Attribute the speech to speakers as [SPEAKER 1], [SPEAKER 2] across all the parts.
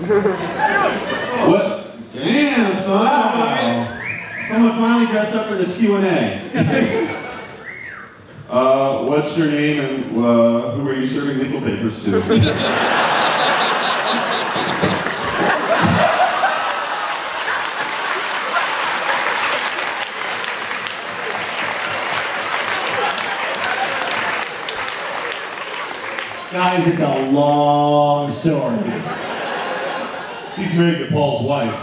[SPEAKER 1] What? Damn, son. Wow. Someone finally dressed up for this Q&A. What's your name and who are you serving legal papers to?
[SPEAKER 2] Guys, it's a long story. He's married to Paul's wife.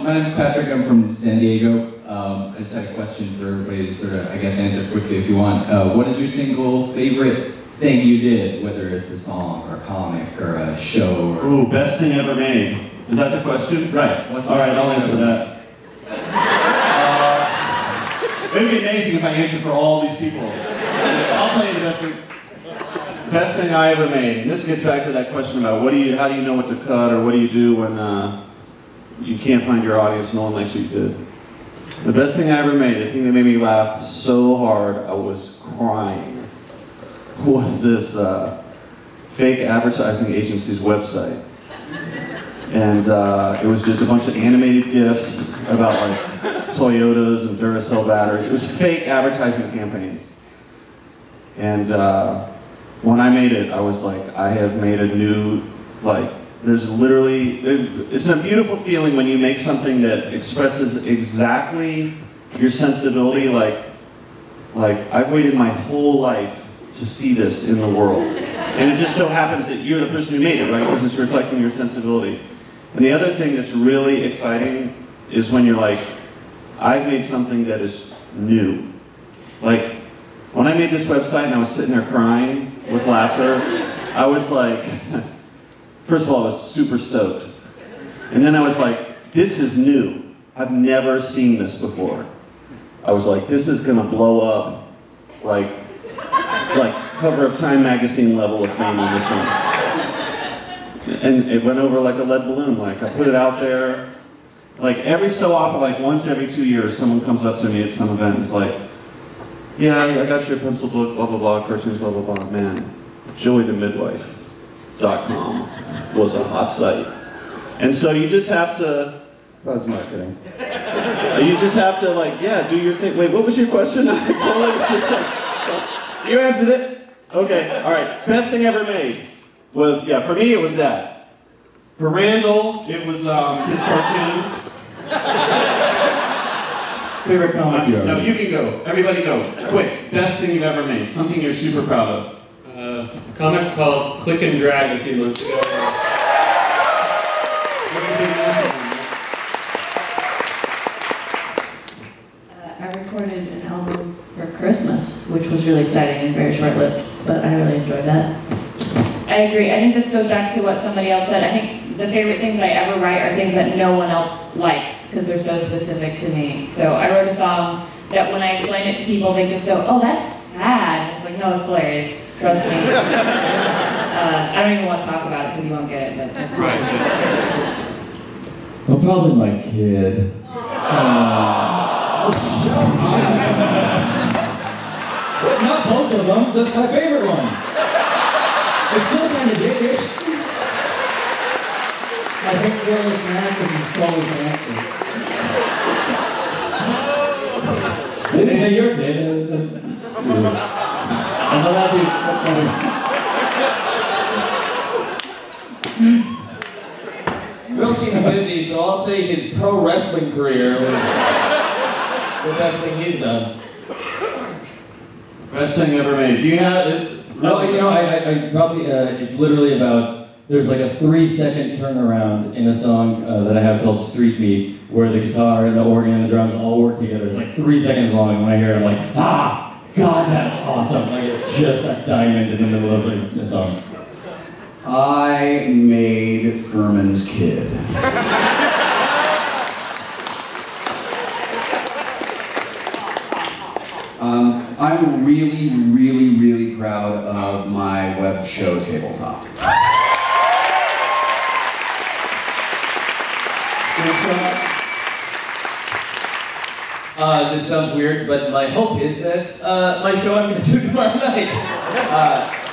[SPEAKER 3] My name's Patrick, I'm from San Diego. I just had a question for everybody to sort of, I guess, answer quickly if you want. What is your single favorite thing you did, whether it's a song or a comic or a show? Or...
[SPEAKER 1] Ooh, best thing ever made. Is that the question?
[SPEAKER 3] Right.
[SPEAKER 1] All right, I'll answer that. It'd be amazing if I answered for all these people. I'll tell you the best thing I ever made. And this gets back to that question about how do you know what to cut, or what do you do when you can't find your audience, no one likes what you did. The best thing I ever made, the thing that made me laugh so hard I was crying, was this fake advertising agency's website. And it was just a bunch of animated GIFs about like Toyotas and Duracell batteries. It was fake advertising campaigns. And when I made it, I was like, I have made a new, like, there's literally, it's a beautiful feeling when you make something that expresses exactly your sensibility. Like I've waited my whole life to see this in the world. And it just so happens that you're the person who made it, right? Because it's reflecting your sensibility. And the other thing that's really exciting is when you're like, I've made something that is new. Like, when I made this website and I was sitting there crying with laughter, I was like, first of all, I was super stoked. And then I was like, this is new. I've never seen this before. I was like, this is gonna blow up like cover of Time magazine level of fame on this one. And it went over like a lead balloon. Like, I put it out there. Like, every so often, like once every 2 years, someone comes up to me at some event and is like, yeah, I got your pencil book, blah, blah, blah, cartoons, blah, blah, blah. Man, JoeyTheMidwife.com was a hot site. And so you just have to, that's marketing. You just have to, like, yeah, do your thing. Wait, what was your question? I totally was just like,
[SPEAKER 2] You answered it.
[SPEAKER 1] okay, all right. Best thing ever made was, yeah, for me it was that. For Randall, it was his cartoons.
[SPEAKER 3] Favorite comic you ever
[SPEAKER 1] No,
[SPEAKER 3] made?
[SPEAKER 1] you can go. Everybody go. Quick. Best thing you've ever made. Something you're super proud of.
[SPEAKER 4] A comic called Click and Drag a few months ago.
[SPEAKER 5] I recorded an album for Christmas, which was really exciting and very short-lived, but I really enjoyed that. I agree. I think this goes back to what somebody else said. I think the favorite things I ever write are things that no one else likes, because they're so specific to me. So I wrote a song that when I explain it to people, they just go, oh, that's sad. It's like, no, it's hilarious. Trust me. I don't even want to talk about it because you won't get it, but that's right.
[SPEAKER 2] Well, probably my kid. Not both of them. That's my favorite one. It's still kind of dickish. I think Phyllis Mack is always an answer. They didn't say your kid. I'm allowed to.
[SPEAKER 6] Will seems busy, so I'll say his pro wrestling career was the best thing he's done.
[SPEAKER 1] Best thing ever made. Do you have it?
[SPEAKER 2] No, you know, I probably, it's literally about, there's like a 3-second turnaround in a song that I have called Street Beat, where the guitar and the organ and the drums all work together. It's like 3 seconds long, and when I hear it, I'm like, ah, God, that's awesome. Like, it's just a diamond in the middle of the song.
[SPEAKER 7] I made Furman's Kid. I'm really, really, really proud of my web show Tabletop.
[SPEAKER 6] This sounds weird, but my hope is that it's my show I'm going to do tomorrow night.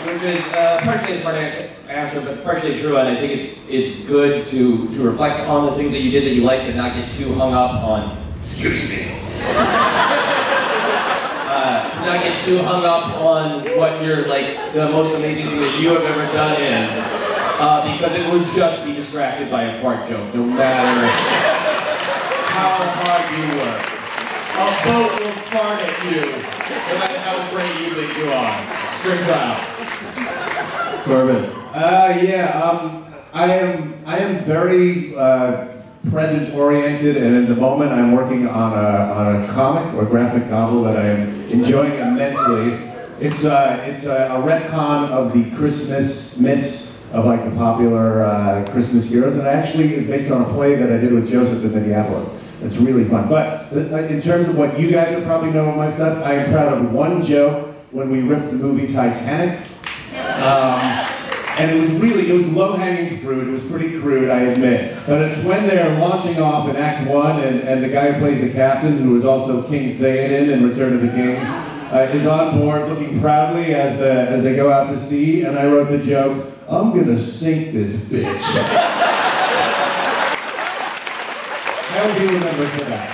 [SPEAKER 6] which is partially a smart answer, but partially true, and I think it's good to reflect on the things that you did that you liked, but not get too hung up on, excuse me. Not get too hung up on what your, like, the most amazing thing that you have ever done is, because it would just be distracted by a fart joke, no matter how hard you work. A boat will fart at you, no matter how great you think you are. String out.
[SPEAKER 1] Corbin.
[SPEAKER 8] I am very present-oriented, and in the moment I'm working on a comic or graphic novel that I am enjoying immensely. It's a retcon of the Christmas myths of like the popular Christmas heroes, and actually is based on a play that I did with Joseph in Minneapolis. It's really fun. But in terms of what you guys would probably know of my stuff, I am proud of one joke when we ripped the movie Titanic. And it was low-hanging fruit. It was pretty crude, I admit. But it's when they're launching off in Act 1, and the guy who plays the captain, who is also King Theoden in Return of the King, is on board looking proudly as they go out to sea, and I wrote the joke, I'm gonna sink this bitch. How do you remember for that?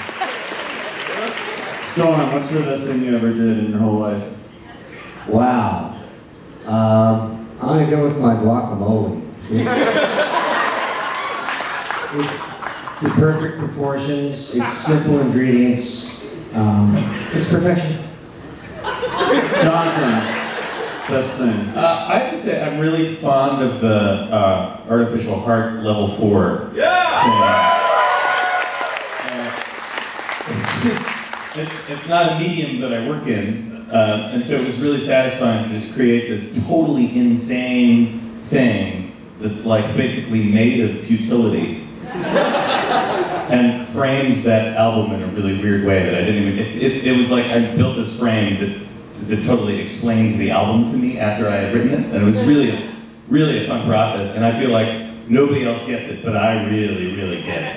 [SPEAKER 1] Storm, what's the best thing you ever did in your whole life?
[SPEAKER 9] Wow. I'm gonna go with my guacamole. It's the perfect proportions, it's simple ingredients, it's perfection.
[SPEAKER 1] Jonathan, best thing.
[SPEAKER 10] I have to say I'm really fond of the artificial heart level 4 thing. It's not a medium that I work in. And so it was really satisfying to just create this totally insane thing that's like basically made of futility and frames that album in a really weird way that I didn't even, it was like I built this frame that totally explained the album to me after I had written it, and it was really a fun process, and I feel like nobody else gets it, but I really get it.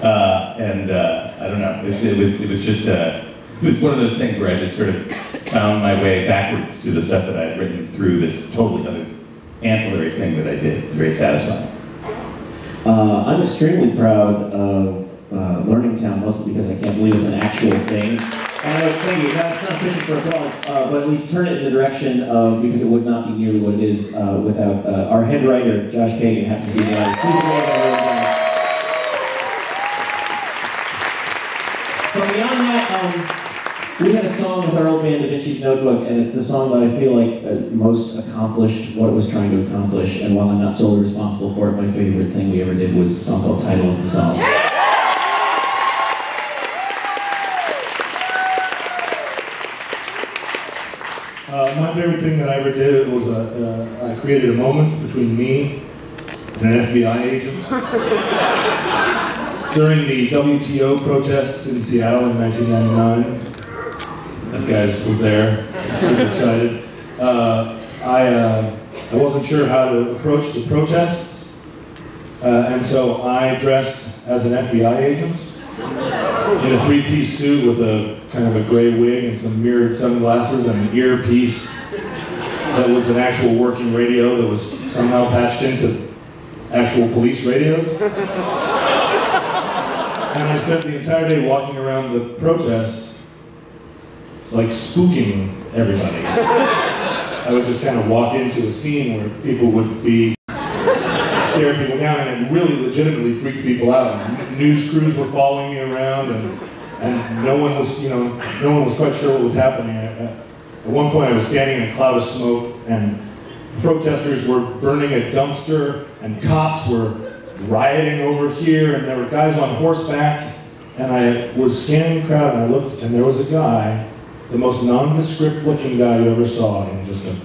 [SPEAKER 10] I don't know, it was one of those things where I just sort of found my way backwards to the stuff that I had written through this totally other ancillary thing that I did. It was very satisfying.
[SPEAKER 11] I'm extremely proud of Learning Town, mostly because I can't believe it's an actual thing. And I would thank you, that's not fishing for applause, but at least turn it in the direction of, because it would not be nearly what it is without our head writer, Josh Kagan, happens to be the writer. Please welcome everyone. But beyond that, we had a song with our old band, Da Vinci's Notebook, and it's the song that I feel like most accomplished what it was trying to accomplish, and while I'm not solely responsible for it, my favorite thing we ever did was a song called Title of the Song.
[SPEAKER 12] My favorite thing that I ever did was I created a moment between me and an FBI agent. During the WTO protests in Seattle in 1999, that guy was there, super excited. I wasn't sure how to approach the protests, and so I dressed as an FBI agent in a three-piece suit with a kind of a gray wig and some mirrored sunglasses and an earpiece that was an actual working radio that was somehow patched into actual police radios. And I spent the entire day walking around the protests, like spooking everybody. I would just kind of walk into a scene where people would be staring people down, and it really legitimately freaked people out. And news crews were following me around, and no one was quite sure what was happening. At one point, I was standing in a cloud of smoke, and protesters were burning a dumpster, and cops were rioting over here, and there were guys on horseback, and I was scanning the crowd, and I looked, and there was a guy, the most nondescript looking guy you ever saw, in just an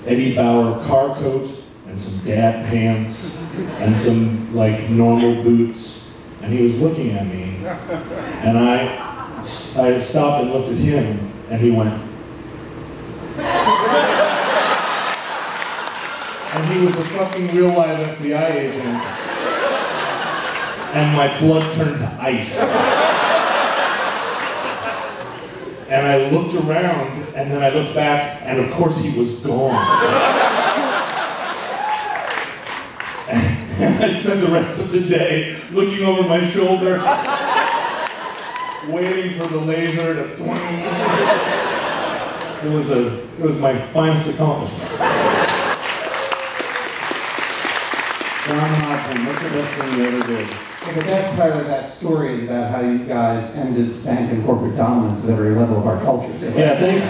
[SPEAKER 12] Eddie Bauer car coat, and some dad pants, and some like normal boots, and he was looking at me, and I stopped and looked at him, and he went. And he was a fucking real live FBI agent. And my blood turned to ice. And I looked around, and then I looked back, and of course he was gone. And I spent the rest of the day looking over my shoulder, waiting for the laser to twang. It was my finest accomplishment.
[SPEAKER 13] John Hodgman, what's the best thing you ever did? Well, the best part of that story is about how you guys ended bank and corporate dominance at every level of our culture. So
[SPEAKER 1] Yeah, thanks.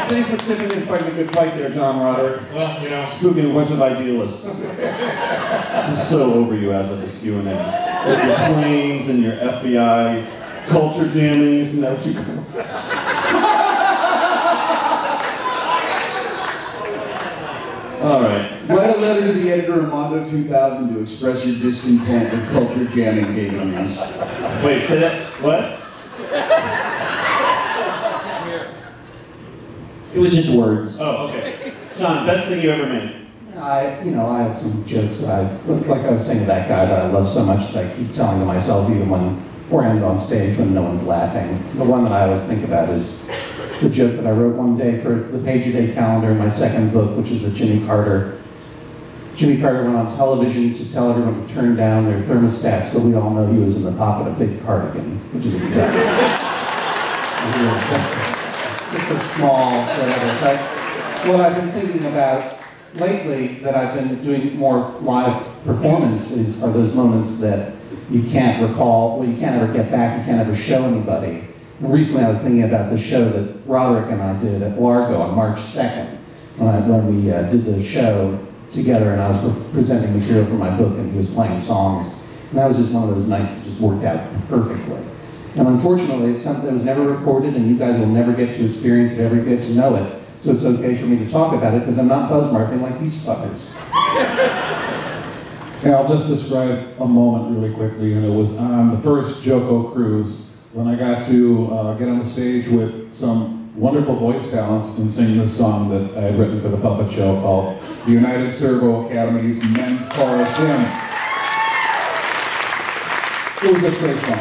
[SPEAKER 1] Thanks for chipping in, fighting a good fight there, John Roderick.
[SPEAKER 12] Well, you know,
[SPEAKER 1] spooking a bunch of idealists. I'm so over you as of this Q&A. With your planes and your FBI culture jamming, isn't that what you call? All right.
[SPEAKER 7] Write a letter to the editor of Mondo 2000 to express your discontent with culture jamming games.
[SPEAKER 1] Wait, say that. What?
[SPEAKER 11] It was just words.
[SPEAKER 1] Oh, okay. John, best thing you ever made?
[SPEAKER 13] I have some jokes that like I was saying to that guy that I love so much that I keep telling to myself even when we're on stage when no one's laughing. The one that I always think about is the joke that I wrote one day for the Page a Day calendar in my second book, which is the Jimmy Carter. Jimmy Carter went on television to tell everyone to turn down their thermostats, but we all know he was in the pocket of a big cardigan, which is a joke. Just a small whatever. But what I've been thinking about lately that I've been doing more live performances are those moments that you can't recall, well, you can't ever get back, you can't ever show anybody. And recently I was thinking about the show that Roderick and I did at Largo on March 2nd, when we did the show together and I was presenting material for my book and he was playing songs. And that was just one of those nights that just worked out perfectly. And unfortunately, it's something that was never recorded and you guys will never get to experience it, ever get to know it. So it's okay for me to talk about it because I'm not buzzmarking like these fuckers.
[SPEAKER 14] Yeah, I'll just describe a moment really quickly, and it was on the first JoCo Cruise when I got to get on the stage with some wonderful voice talents and sing this song that I had written for the puppet show called the United Servo Academy's Men's Chorus Hymn. It was just great fun.